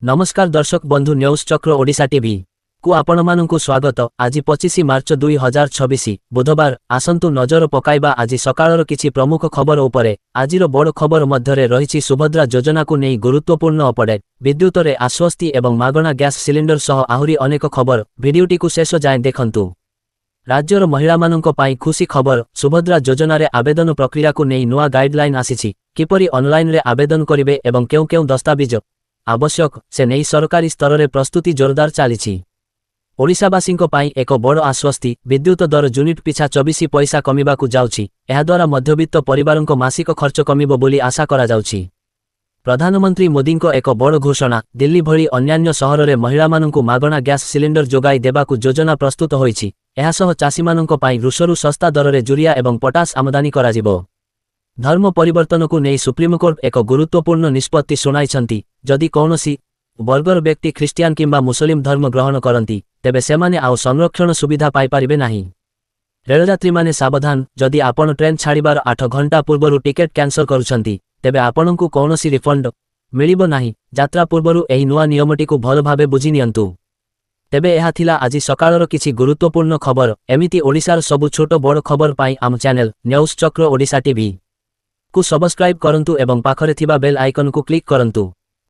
नमस्कार दर्शक बंधु न्यूज चक्र ओडिशा टीवी को आपणमानंकु स्वागत। आज 25 मार्च 2026 बुधवार आसंतु नजर पकाइबा आज सकाळर किछि प्रमुख खबर उपरे। आजिर बड़ खबर मध्यरे रहिछि सुभद्रा योजना को नै गुरुत्वपूर्ण अपडेट, विद्युत रे आश्वस्ति एवं मागणा गैस सिलिंडर सह आहुरी अनेक खबर। भिडियोटी को शेष जाए देखंतु। राज्यर महिला मानंको पाई खुशी खबर। सुभद्रा योजना रे आवेदन प्रक्रिया को नै नुआ गाइडलाइन आसीछि। किपरि ऑनलाइन रे आवेदन करिवे एवं केउ केउ दस्तावेज आवश्यक से नहीं सरकारी स्तर में प्रस्तुति जोरदार चली। ओडिशावासी एक बड़ आश्वस्ति, विद्युत दर यूनिट पिछा 24 पैसा कमिबाकू जाउछि। एहा द्वारा मध्यवित्त परिवारक मासिक खर्च कमिबो बोली आशा करा जाउछि। प्रधानमंत्री मोदीको एक बड़ घोषणा। दिल्ली भली अन्यान्य सहर में महिला मानंकु मागणा गैस सिलिंडर जोगाई देबाकू योजना प्रस्तुत होइछि। एहा सह चाषी मानंक पाई रुषरु सस्ता दर में यूरिया एवं पोटास आमदानी कराजिबो। धर्म परिवर्तन को नहीं सुप्रीमकोर्ट एक गुरुत्वपूर्ण निष्पत्ति सुनाइछंती। जदि कौनसी वर्गर व्यक्ति ख्रिस्टियान किंबा मुस्लिम धर्म ग्रहण करती तेबे सेमाने आउ संरक्षण सुविधा पाई पारिबे नाही। रेलयात्री माने सावधान। जदि आपण ट्रेन छाड़िबार 8 घंटा पूर्वरु टिकेट कैंसल करुछंती तेबे आपणंकु कौनसी रिफंड मिलिबो नाही। यात्रा पूर्वरु एही नुआ नियमटी को भल भाबे बुझि नियंतु। तेबे एहा थिला आज सकाळर किछि गुरुत्वपूर्ण खबर। एमिति ओडिशार सबु छोट बड़ खबर पाई आम चैनल न्यूज चक्र ओडिशा टीवी को सब्सक्राइब करंतु एवं पाखरे थिबा बेल आइकन को क्लिक करंतु।